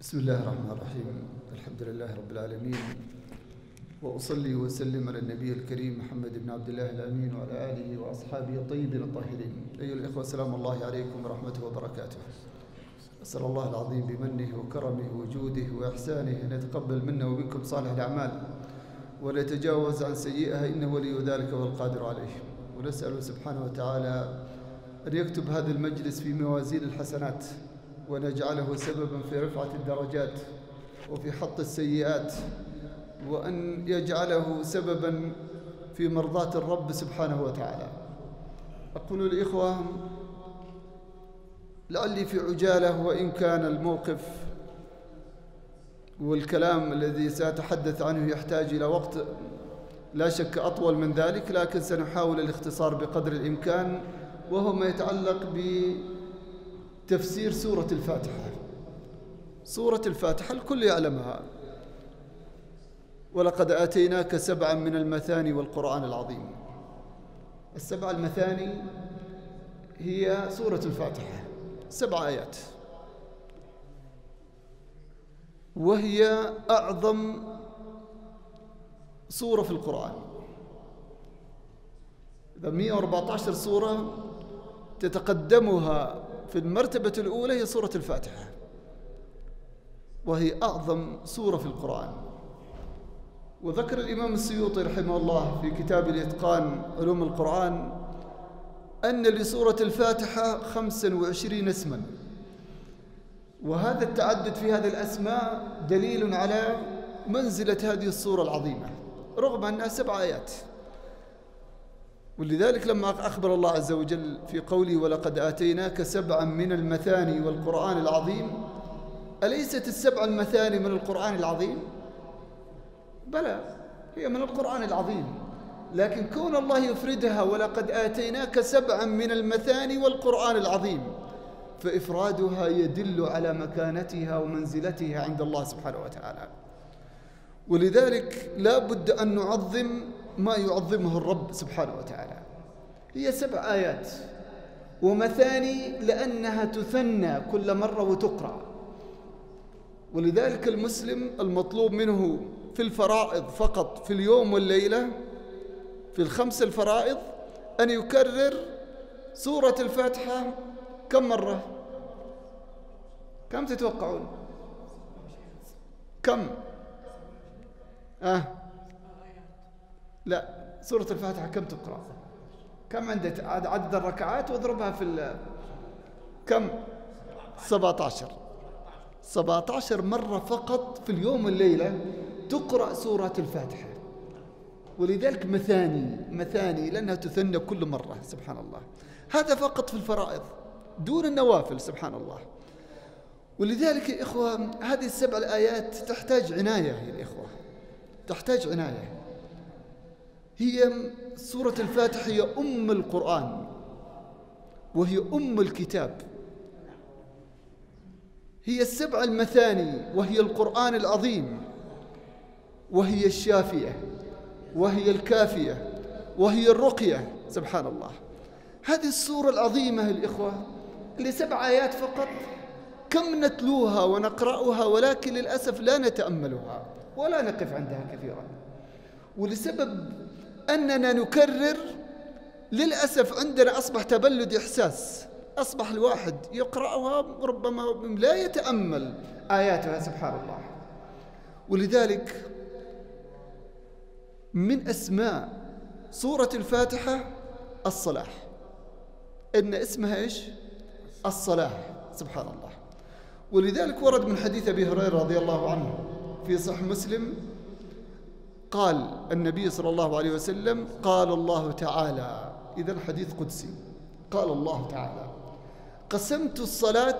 بسم الله الرحمن الرحيم. الحمد لله رب العالمين، وأصلي وأسلم على النبي الكريم محمد بن عبد الله الأمين وعلى آله وأصحابه الطيبين الطاهرين. أيها الإخوة، سلام الله عليكم ورحمته وبركاته. أسأل الله العظيم بمنه وكرمه وجوده وإحسانه أن يتقبل منا ومنكم صالح الأعمال ولا يتجاوز عن سيئها، إنه ولي ذلك والقادر عليه. ونسأله سبحانه وتعالى أن يكتب هذا المجلس في موازين الحسنات، وأن يجعله سببا في رفعة الدرجات وفي حط السيئات، وأن يجعله سببا في مرضاة الرب سبحانه وتعالى. أقول الإخوة، لعلي في عجالة، وإن كان الموقف والكلام الذي سأتحدث عنه يحتاج إلى وقت لا شك أطول من ذلك، لكن سنحاول الاختصار بقدر الإمكان، وهو ما يتعلق بتفسير سورة الفاتحة. سورة الفاتحة الكل يعلمها: ولقد آتيناك 7 من المثاني والقرآن العظيم. 7 المثاني هي سورة الفاتحة، 7 آيات، وهي أعظم سورة في القرآن. 114 سورة تتقدمها في المرتبة الأولى هي سورة الفاتحة، وهي أعظم سورة في القرآن. وذكر الإمام السيوطي رحمه الله في كتاب الإتقان علوم القرآن أن لسورة الفاتحة 25 اسما، وهذا التعدد في هذه الأسماء دليل على منزلة هذه السورة العظيمة رغم أنها 7 آيات. ولذلك لما أخبر الله عز وجل في قوله: ولقد آتيناك 7 من المثاني والقرآن العظيم، أليست 7 المثاني من القرآن العظيم؟ بلى، هي من القرآن العظيم، لكن كون الله يفردها ولقد آتيناك 7 من المثاني والقرآن العظيم، فإفرادها يدل على مكانتها ومنزلتها عند الله سبحانه وتعالى. ولذلك لا بد أن نعظم ما يعظمه الرب سبحانه وتعالى. هي 7 آيات ومثاني لأنها تثنى كل مرة وتقرأ. ولذلك المسلم المطلوب منه في الفرائض فقط في اليوم والليلة، في ال5 الفرائض، أن يكرر سورة الفاتحة كم مرة؟ كم تتوقعون؟ كم؟ لا، سورة الفاتحة كم تقرأ؟ كم عندك عدد الركعات واضربها في كم؟ 17 مرة فقط في اليوم والليلة تقرأ سورة الفاتحة. ولذلك مثاني لأنها تثنى كل مرة. سبحان الله، هذا فقط في الفرائض دون النوافل. سبحان الله. ولذلك يا إخوة، هذه ال7 الآيات تحتاج عناية يا الإخوة، تحتاج عناية. هي سورة الفاتحة هي أم القرآن، وهي أم الكتاب. هي 7 المثاني، وهي القرآن العظيم، وهي الشافية، وهي الكافية، وهي الرقية. سبحان الله. هذه السورة العظيمة الإخوة اللي 7 آيات فقط، كم نتلوها ونقرأها، ولكن للأسف لا نتأملها ولا نقف عندها كثيرا، ولسبب أننا نكرر للأسف عندنا أصبح تبلد إحساس، أصبح الواحد يقرأها ربما لا يتأمل آياتها. سبحان الله. ولذلك من أسماء سورة الفاتحة الصلاح، إن اسمها إيش؟ الصلاح. سبحان الله. ولذلك ورد من حديث أبي هريرة رضي الله عنه في صحيح مسلم، قال النبي صلى الله عليه وسلم: قال الله تعالى، إذن حديث قدسي، قال الله تعالى: قسمت الصلاة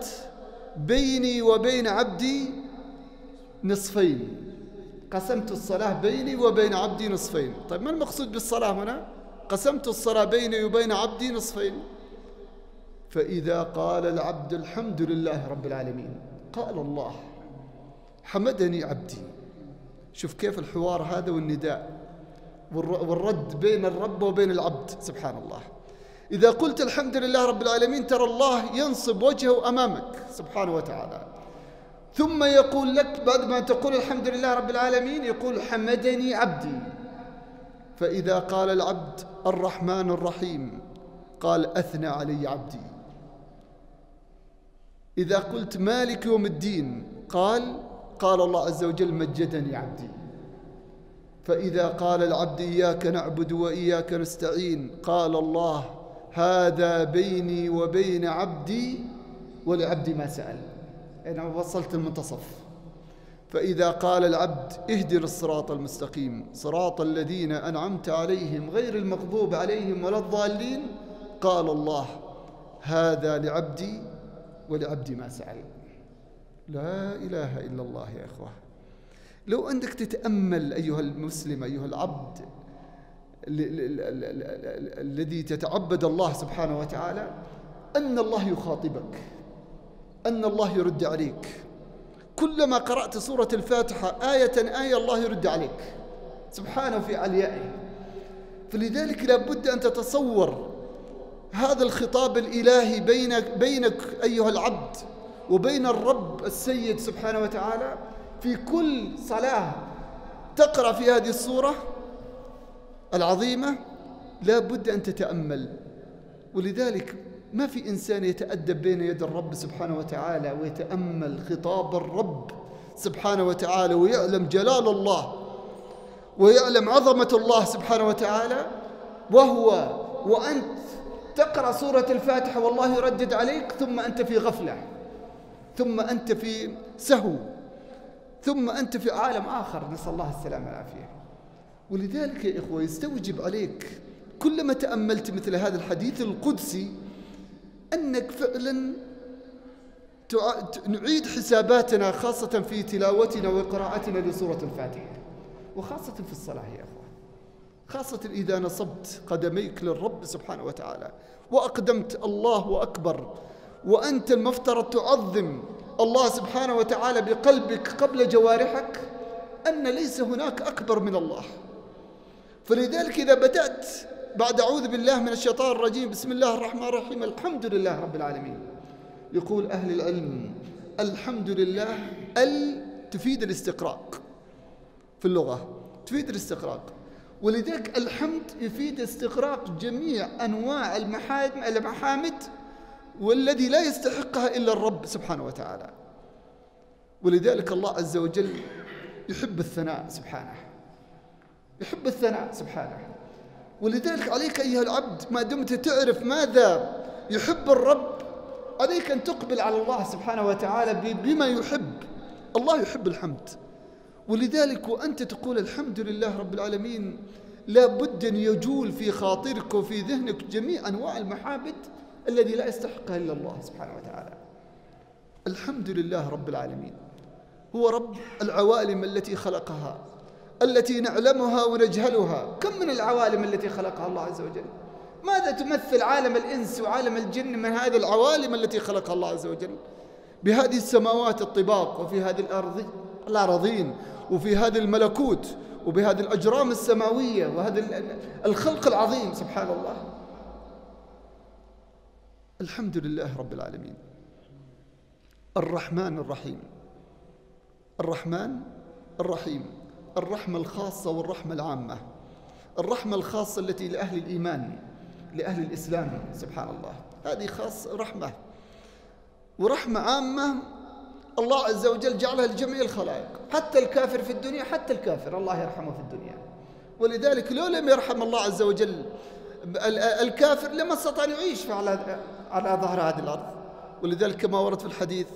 بيني وبين عبدي نصفين. قسمت الصلاة بيني وبين عبدي نصفين. طيب، ما المقصود بالصلاة هنا؟ قسمت الصلاة بيني وبين عبدي نصفين، فإذا قال العبد الحمد لله رب العالمين، قال الله: حمدني عبدي. شوف كيف الحوار هذا والنداء والرد بين الرب وبين العبد. سبحان الله. إذا قلت الحمد لله رب العالمين، ترى الله ينصب وجهه أمامك سبحانه وتعالى، ثم يقول لك بعد ما تقول الحمد لله رب العالمين يقول حمدني عبدي. فإذا قال العبد الرحمن الرحيم قال أثنى علي عبدي. إذا قلت مالك يوم الدين قال الله عز وجل مجدني عبدي. فإذا قال العبد إياك نعبد وإياك نستعين قال الله هذا بيني وبين عبدي ولعبدي ما سأل. أنا وصلت المنتصف. فإذا قال العبد اهدنا الصراط المستقيم صراط الذين أنعمت عليهم غير المغضوب عليهم ولا الضالين قال الله هذا لعبدي ولعبدي ما سأل. لا إله إلا الله يا إخوة. لو أنك تتأمل أيها المسلم أيها العبد الذي تتعبد الله سبحانه وتعالى أن الله يخاطبك، أن الله يرد عليك. كلما قرأت سورة الفاتحة آية الله يرد عليك سبحانه في عليائه. فلذلك لابد أن تتصور هذا الخطاب الإلهي بينك أيها العبد وبين الرب السيد سبحانه وتعالى. في كل صلاة تقرأ في هذه السورة العظيمة لابد أن تتأمل. ولذلك ما في إنسان يتأدب بين يد الرب سبحانه وتعالى ويتأمل خطاب الرب سبحانه وتعالى ويعلم جلال الله ويعلم عظمة الله سبحانه وتعالى وأنت تقرأ سورة الفاتحة والله يردد عليك ثم أنت في غفلة، ثم أنت في سهو، ثم أنت في عالم آخر، نسأل الله السلامة والعافية. ولذلك يا إخوة يستوجب عليك كلما تأملت مثل هذا الحديث القدسي أنك فعلا نعيد حساباتنا خاصة في تلاوتنا وقراءتنا لسورة الفاتحة، وخاصة في الصلاة يا أخوة، خاصة إذا نصبت قدميك للرب سبحانه وتعالى وأقدمت الله أكبر، وأنت المفترض تعظم الله سبحانه وتعالى بقلبك قبل جوارحك، أن ليس هناك أكبر من الله. فلذلك إذا بدأت بعد أعوذ بالله من الشيطان الرجيم بسم الله الرحمن الرحيم الحمد لله رب العالمين، يقول أهل العلم الحمد لله تفيد الاستقراق في اللغة، تفيد الاستقراق. ولذلك الحمد يفيد استقراق جميع أنواع المحامد والذي لا يستحقها إلا الرب سبحانه وتعالى. ولذلك الله عز وجل يحب الثناء سبحانه، يحب الثناء سبحانه. ولذلك عليك أيها العبد ما دمت تعرف ماذا يحب الرب عليك أن تقبل على الله سبحانه وتعالى بما يحب. الله يحب الحمد. ولذلك وأنت تقول الحمد لله رب العالمين لا بد أن يجول في خاطرك وفي ذهنك جميع أنواع المحامد الذي لا يستحقها إلا الله سبحانه وتعالى. الحمد لله رب العالمين هو رب العوالم التي خلقها، التي نعلمها ونجهلها. كم من العوالم التي خلقها الله عز وجل؟ ماذا تمثل عالم الإنس وعالم الجن من هذه العوالم التي خلقها الله عز وجل؟ بهذه السماوات الطباق، وفي هذه الأراضين، وفي هذه الملكوت، وبهذه الأجرام السماوية، وهذا الخلق العظيم سبحان الله. الحمد لله رب العالمين الرحمن الرحيم، الرحمن الرحيم، الرحمة الخاصة والرحمة العامة. الرحمة الخاصة التي لأهل الإيمان لأهل الإسلام سبحان الله، هذه خاص رحمة. ورحمة عامة الله عز وجل جعلها لجميع الخلائق، حتى الكافر في الدنيا، حتى الكافر الله يرحمه في الدنيا. ولذلك لو لم يرحم الله عز وجل الكافر لما استطاع أن يعيش على ظهر هذه الأرض. ولذلك كما ورد في الحديث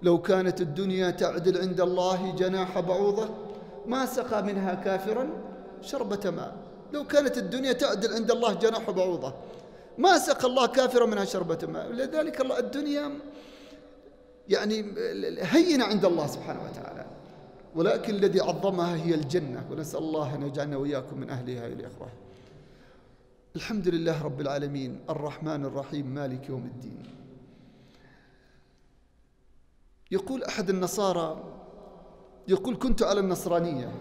لو كانت الدنيا تعدل عند الله جناح بعوضة ما سقى منها كافرا شربة ماء. لو كانت الدنيا تعدل عند الله جناح بعوضة ما سقى الله كافرا منها شربة ماء. لذلك الله الدنيا يعني هينة عند الله سبحانه وتعالى، ولكن الذي عظمها هي الجنة، ونسأل الله أن يجعلنا وإياكم من أهلها يا الإخوة. الحمد لله رب العالمين الرحمن الرحيم مالك يوم الدين. يقول أحد النصارى يقول كنت على النصرانية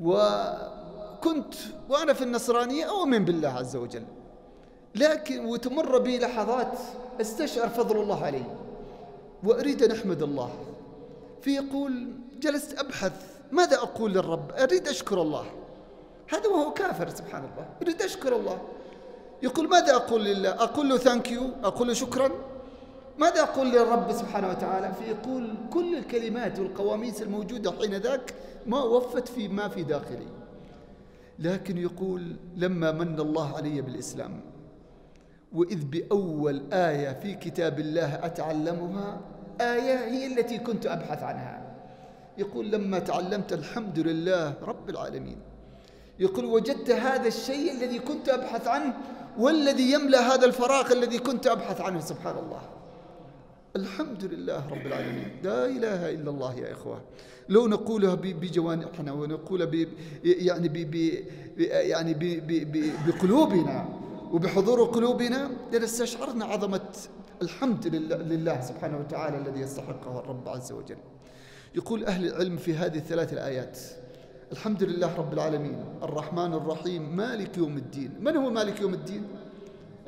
وأنا في النصرانية أؤمن بالله عز وجل، لكن وتمر بي لحظات استشعر فضل الله علي، وأريد أن أحمد الله، فيقول جلست أبحث ماذا أقول للرب، أريد أشكر الله، هذا وهو كافر سبحان الله، أريد أشكر الله. يقول ماذا أقول لله؟ أقول له ثانك يو، أقول له شكرا، ماذا أقول للرب سبحانه وتعالى؟ فيقول كل الكلمات والقواميس الموجودة حين ذاك ما وفت في ما في داخلي. لكن يقول لما من الله علي بالإسلام، وإذ بأول آية في كتاب الله أتعلمها آية هي التي كنت أبحث عنها. يقول لما تعلمت الحمد لله رب العالمين، يقول وجدت هذا الشيء الذي كنت أبحث عنه والذي يملأ هذا الفراغ الذي كنت أبحث عنه. سبحان الله، الحمد لله رب العالمين، لا إله إلا الله يا إخوة. لو نقولها بجوانحنا ونقول بقلوبنا وبحضور قلوبنا لنستشعرنا عظمة الحمد لله سبحانه وتعالى الذي يستحقه الرب عز وجل. يقول أهل العلم في هذه الثلاث الآيات الحمد لله رب العالمين الرحمن الرحيم مالك يوم الدين. من هو مالك يوم الدين؟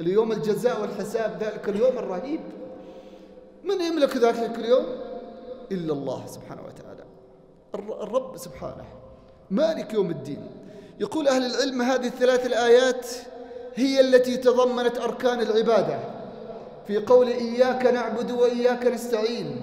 اليوم الجزاء والحساب، ذلك اليوم الرهيب. من يملك ذلك اليوم إلا الله سبحانه وتعالى، الرب سبحانه مالك يوم الدين. يقول أهل العلم هذه الثلاث الآيات هي التي تضمنت أركان العبادة في قول إياك نعبد وإياك نستعين.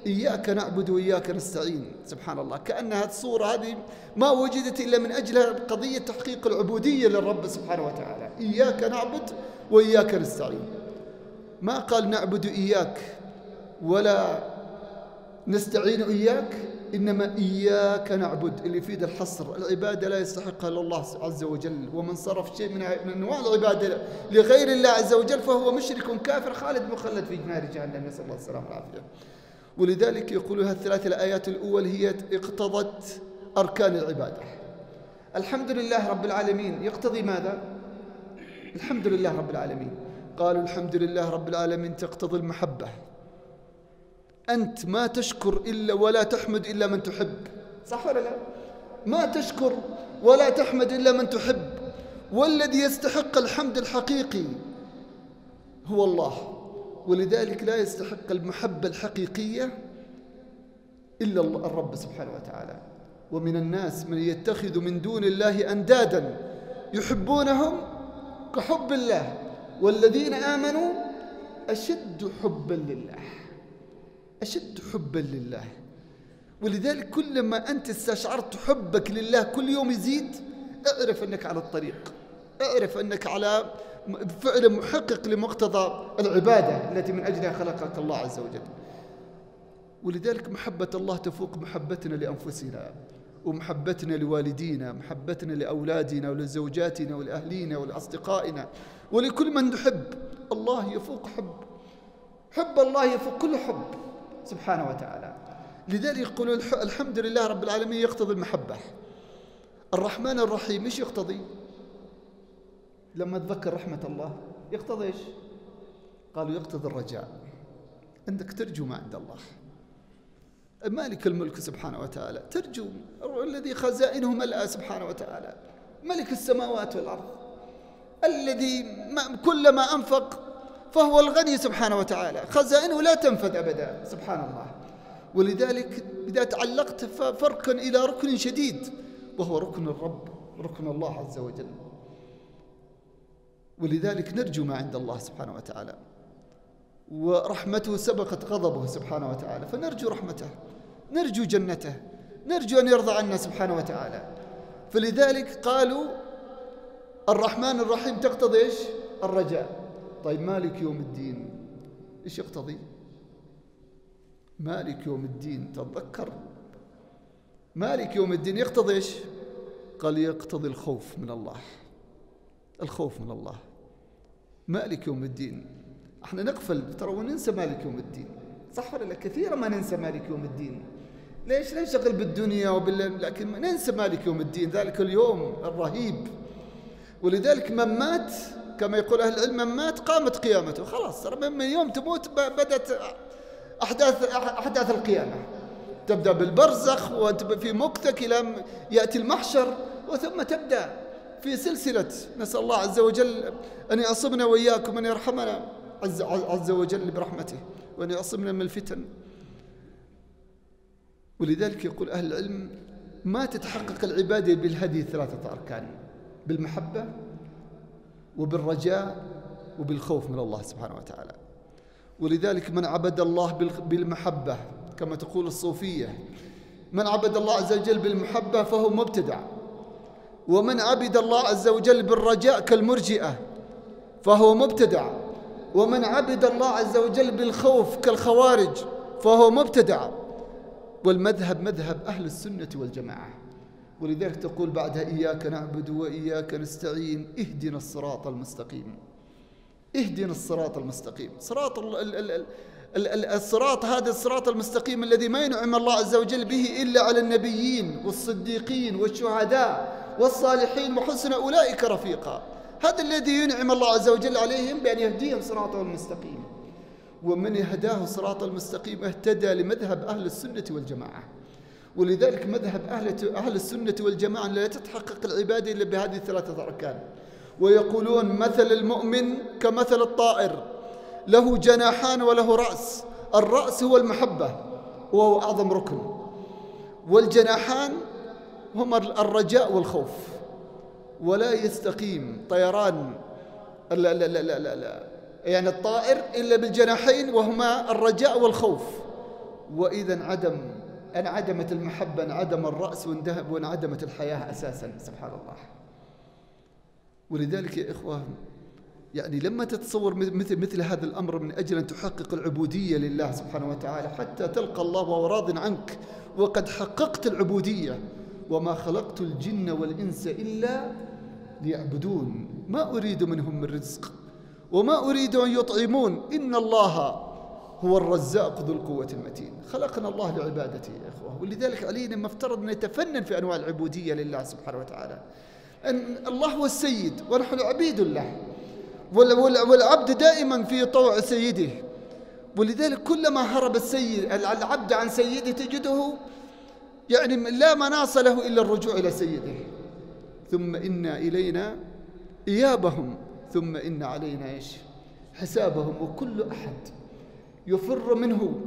إياك نعبد وإياك نستعين، سبحان الله، كأنها الصورة هذه ما وجدت إلا من أجل قضية تحقيق العبودية للرب سبحانه وتعالى. إياك نعبد وإياك نستعين، ما قال نعبد إياك ولا نستعين إياك، إنما إياك نعبد اللي يفيد الحصر. العبادة لا يستحقها إلا الله عز وجل، ومن صرف شيء من أنواع العبادة لغير الله عز وجل فهو مشرك كافر خالد مخلد في نار جهنم، نسأل الله السلامة والعافية. ولذلك يقول هالثلاث الآيات الأول هي اقتضت أركان العبادة. الحمد لله رب العالمين يقتضي ماذا؟ الحمد لله رب العالمين، قالوا الحمد لله رب العالمين تقتضي المحبة. أنت ما تشكر إلا ولا تحمد إلا من تحب، صح ولا لا؟ ما تشكر ولا تحمد إلا من تحب، والذي يستحق الحمد الحقيقي هو الله، ولذلك لا يستحق المحبة الحقيقية إلا الرب سبحانه وتعالى. ومن الناس من يتخذ من دون الله أندادا يحبونهم كحب الله والذين آمنوا أشد حبا لله، أشد حبا لله. ولذلك كلما أنت استشعرت حبك لله كل يوم يزيد، اعرف أنك على الطريق، اعرف أنك على فعل محقق لمقتضى العبادة التي من أجلها خلقك الله عز وجل. ولذلك محبة الله تفوق محبتنا لأنفسنا ومحبتنا لوالدينا، محبتنا لأولادنا ولزوجاتنا ولأهلينا ولأصدقائنا ولكل من نحب. الله يفوق حب الله يفوق كل حب سبحانه وتعالى. لذلك يقول الحمد لله رب العالمين يقتضي المحبة. الرحمن الرحيم ايش يقتضي؟ لما تذكر رحمة الله يقتضي ايش؟ قالوا يقتضي الرجاء، عندك ترجو ما عند الله. مالك الملك سبحانه وتعالى ترجو، الذي خزائنه ملأ سبحانه وتعالى، ملك السماوات والأرض، الذي كلما أنفق فهو الغني سبحانه وتعالى، خزائنه لا تنفد أبدا سبحان الله. ولذلك إذا تعلقت فاركن إلى ركن شديد وهو ركن الرب، ركن الله عز وجل. ولذلك نرجو ما عند الله سبحانه وتعالى، ورحمته سبقت غضبه سبحانه وتعالى، فنرجو رحمته، نرجو جنته، نرجو أن يرضى عنا سبحانه وتعالى. فلذلك قالوا الرحمن الرحيم تقتضي إيش؟ الرجاء. طيب مالك يوم الدين إيش يقتضي؟ مالك يوم الدين تتذكر مالك يوم الدين يقتضي إيش؟ قال يقتضي الخوف من الله، الخوف من الله. مالك يوم الدين احنا نغفل ترى وننسى مالك يوم الدين، صح ولا لا؟ كثيرا ما ننسى مالك يوم الدين. ليش؟ ننشغل بالدنيا لكن ما ننسى مالك يوم الدين، ذلك اليوم الرهيب. ولذلك من مات كما يقول أهل العلم من مات قامت قيامته، خلاص ترى من يوم تموت بدأت أحداث القيامة، تبدأ بالبرزخ وأنت في مكتك إلى يأتي المحشر، وثم تبدأ في سلسلة. نسأل الله عز وجل أن يعصمنا وإياكم، أن يرحمنا عز وجل برحمته وأن يعصمنا من الفتن. ولذلك يقول أهل العلم ما تتحقق العبادة بهذه الثلاثة أركان: بالمحبة وبالرجاء وبالخوف من الله سبحانه وتعالى. ولذلك من عبد الله بالمحبة كما تقول الصوفية، من عبد الله عز وجل بالمحبة فهو مبتدع، ومن عبد الله عز وجل بالرجاء كالمرجئة فهو مبتدع، ومن عبد الله عز وجل بالخوف كالخوارج فهو مبتدع. والمذهب مذهب أهل السنة والجماعة. ولذلك تقول بعدها: إياك نعبد وإياك نستعين اهدنا الصراط المستقيم. اهدنا الصراط المستقيم، الصراط هذا الصراط المستقيم الذي ما ينعم الله عز وجل به إلا على النبيين والصديقين والشهداء والصالحين وحسن أولئك رفيقا. هذا الذي ينعم الله عز وجل عليهم بأن يهديهم صراطه المستقيم. ومن يهداه صراط المستقيم اهتدى لمذهب أهل السنة والجماعة. ولذلك مذهب أهل السنة والجماعة لا تتحقق العبادة إلا بهذه الثلاثة أركان. ويقولون: مثل المؤمن كمثل الطائر، له جناحان وله رأس. الرأس هو المحبة وهو أعظم ركن، والجناحان هما الرجاء والخوف. ولا يستقيم طيران يعني الطائر إلا بالجناحين وهما الرجاء والخوف. وإذا انعدمت المحبة انعدم الرأس وانعدمت الحياة أساسا. سبحان الله. ولذلك يا إخوة يعني لما تتصور مثل هذا الأمر من أجل أن تحقق العبودية لله سبحانه وتعالى حتى تلقى الله وهو راض عنك وقد حققت العبودية: وما خلقت الجن والإنس إلا ليعبدون ما أريد منهم من رزق وما أريد أن يطعمون إن الله هو الرزاق ذو القوة المتين. خلقنا الله لعبادته يا إخوة. ولذلك علينا مفترض أن نتفنن في أنواع العبودية لله سبحانه وتعالى. أن الله هو السيد ونحن عبيد له، والعبد دائما في طوع سيده. ولذلك كلما هرب العبد عن سيده تجده يعني لا مناص له إلا الرجوع إلى سيده. ثم إن إلينا إيابهم ثم إن علينا حسابهم. وكل أحد يفر منه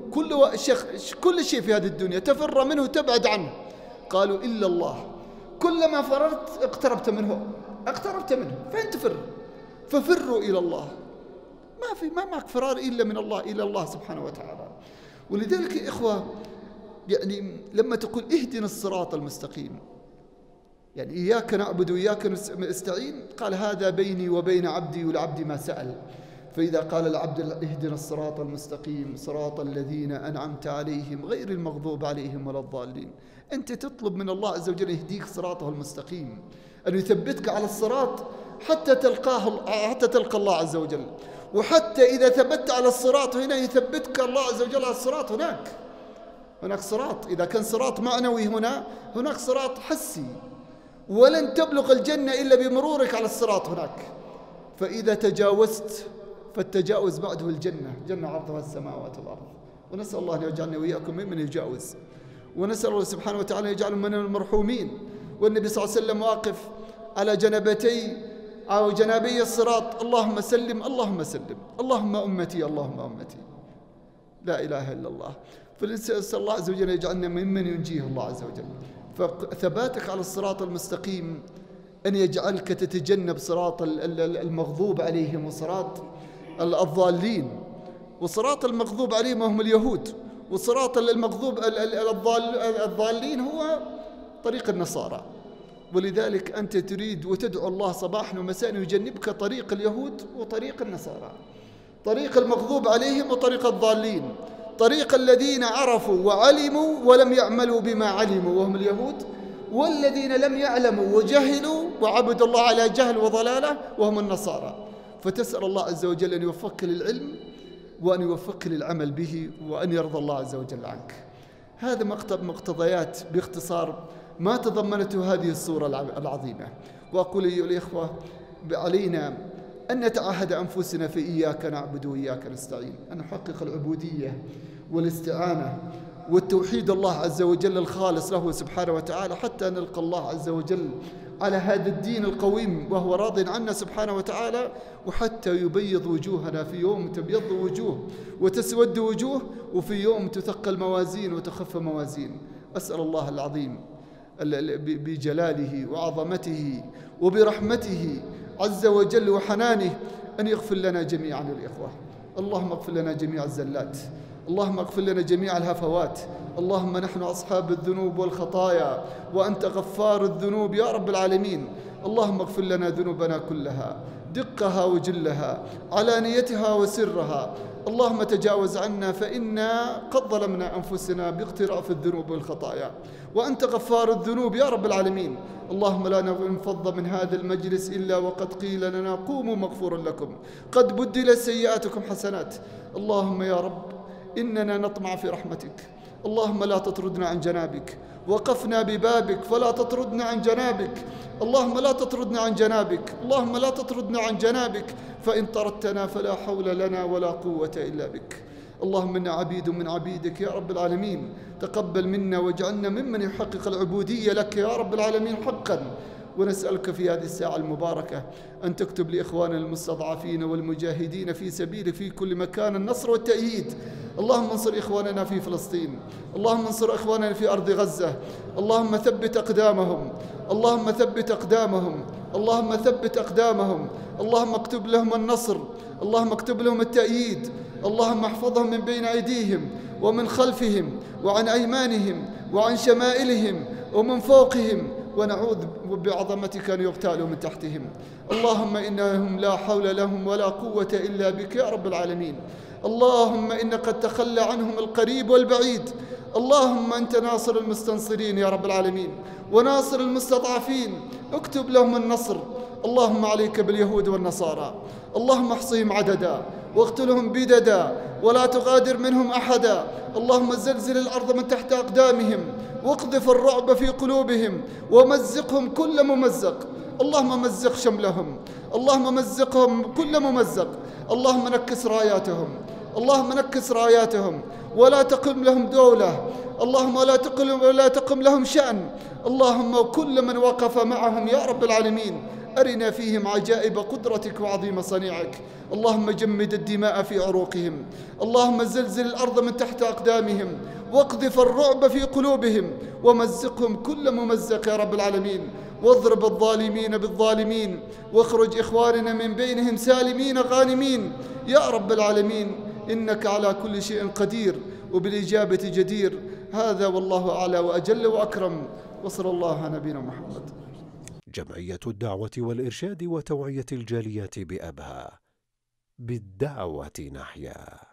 كل شيء في هذه الدنيا تفر منه تبعد عنه. قالوا: إلا الله. كلما فررت اقتربت منه فين تفر؟ ففروا إلى الله. ما معك فرار إلا من الله، إلى الله سبحانه وتعالى. ولذلك يا إخوة يعني لما تقول اهدنا الصراط المستقيم، يعني إياك نعبد وإياك نستعين، قال: هذا بيني وبين عبدي والعبد ما سأل. فإذا قال العبد: اهدنا الصراط المستقيم صراط الذين أنعمت عليهم غير المغضوب عليهم ولا الضالين، أنت تطلب من الله عز وجل يهديك صراطه المستقيم، أن يثبتك على الصراط حتى تلقى الله عز وجل. وحتى إذا ثبت على الصراط هنا يثبتك الله عز وجل على الصراط هناك صراط. إذا كان صراط معنوي هناك صراط حسي. ولن تبلغ الجنة إلا بمرورك على الصراط هناك. فإذا تجاوزت فالتجاوز بعده الجنة، جنة عرضها السماوات والأرض. ونسأل الله أن يجعلنا وإياكم ممن يجاوز، ونسأل الله سبحانه وتعالى أن يجعلنا من المرحومين. والنبي صلى الله عليه وسلم واقف على جنابي الصراط: اللهم سلم اللهم سلم، اللهم أمتي اللهم أمتي، لا إله إلا الله. فنسأل الله عز وجل يجعلنا ممن ينجيه الله عز وجل. فثباتك على الصراط المستقيم أن يجعلك تتجنب صراط المغضوب عليهم وصراط الضالين. وصراط المغضوب عليهم هم اليهود، وصراط المغضوب الضالين هو طريق النصارى. ولذلك أنت تريد وتدعو الله صباحا ومساء يجنبك طريق اليهود وطريق النصارى، طريق المغضوب عليهم وطريق الضالين، طريق الذين عرفوا وعلموا ولم يعملوا بما علموا وهم اليهود، والذين لم يعلموا وجهلوا وعبدوا الله على جهل وضلالة وهم النصارى. فتسأل الله عز وجل أن يوفقك للعلم وأن يوفقك للعمل به وأن يرضى الله عز وجل عنك. هذا مقتضيات باختصار ما تضمنته هذه الصورة العظيمة. وأقول أيها الإخوة علينا أن نتعهد أنفسنا في إياك نعبد وإياك نستعين، أن نحقق العبودية والاستعانة والتوحيد الله عز وجل الخالص له سبحانه وتعالى حتى نلقى الله عز وجل على هذا الدين القويم وهو راض عنا سبحانه وتعالى، وحتى يبيض وجوهنا في يوم تبيض وجوه وتسود وجوه، وفي يوم تثقل موازين وتخف موازين. أسأل الله العظيم بجلاله وعظمته وبرحمته عز وجل وحنانه أن يغفر لنا جميعا الإخوة. اللهم اغفر لنا جميع الزلات، اللهم اغفر لنا جميع الهفوات. اللهم نحن أصحاب الذنوب والخطايا وأنت غفار الذنوب يا رب العالمين. اللهم اغفر لنا ذنوبنا كلها، دقها وجلها، علانيتها وسرها. اللهم تجاوز عنا فإنا قد ظلمنا أنفسنا باقتراف الذنوب والخطايا، وأنت غفار الذنوب يا رب العالمين. اللهم لا ننفض من هذا المجلس إلا وقد قيل لنا قوموا مغفورا لكم، قد بدلت سيئاتكم حسنات. اللهم يا رب إننا نطمع في رحمتك، اللهم لا تطردنا عن جنابك، وقفنا ببابك فلا تطردنا عن جنابك. اللهم لا تطردنا عن جنابك، اللهم لا تطردنا عن جنابك، فإن طردتنا فلا حول لنا ولا قوة إلا بك. اللهم إنا عبيد من عبيدك يا رب العالمين، تقبل منا واجعلنا ممن يحقق العبودية لك يا رب العالمين حقا. ونسألك في هذه الساعة المباركة أن تكتب لإخواننا المستضعفين والمجاهدين في سبيلك في كل مكان النصر والتأييد. اللهم انصر إخواننا في فلسطين، اللهم انصر إخواننا في أرض غزة. اللهم ثبت أقدامهم، اللهم ثبت أقدامهم، اللهم ثبت أقدامهم. اللهم اكتب لهم النصر، اللهم اكتب لهم التأييد. اللهم احفظهم من بين أيديهم ومن خلفهم وعن أيمانهم وعن شمائلهم ومن فوقهم، ونعوذ بعظمتك أن يغتالوا من تحتهم. اللهم إنهم لا حول لهم ولا قوة إلا بك يا رب العالمين. اللهم إن قد تخلى عنهم القريب والبعيد. اللهم أنت ناصر المستنصرين يا رب العالمين وناصر المستضعفين، اكتب لهم النصر. اللهم عليك باليهود والنصارى، اللهم احصهم عددا واقتلهم بددا ولا تغادر منهم أحدا. اللهم زلزل الأرض من تحت أقدامهم واقذف الرعب في قلوبهم ومزقهم كل ممزق. اللهم مزق شملهم، اللهم مزقهم كل ممزق. اللهم نكس راياتهم، اللهم نكس راياتهم ولا تقم لهم دولة. اللهم ولا تقم لهم شأن. اللهم كل من وقف معهم يا رب العالمين أرنا فيهم عجائب قدرتك وعظيم صنيعك. اللهم جمد الدماء في عروقهم، اللهم زلزل الأرض من تحت أقدامهم واقذف الرعب في قلوبهم ومزقهم كل ممزق يا رب العالمين. واضرب الظالمين بالظالمين واخرج إخواننا من بينهم سالمين غانمين يا رب العالمين. إنك على كل شيء قدير وبالإجابة جدير. هذا والله أعلى وأجل وأكرم، وصلى الله على نبينا محمد. جمعية الدعوة والإرشاد وتوعية الجاليات بأبها، بالدعوة نحيا.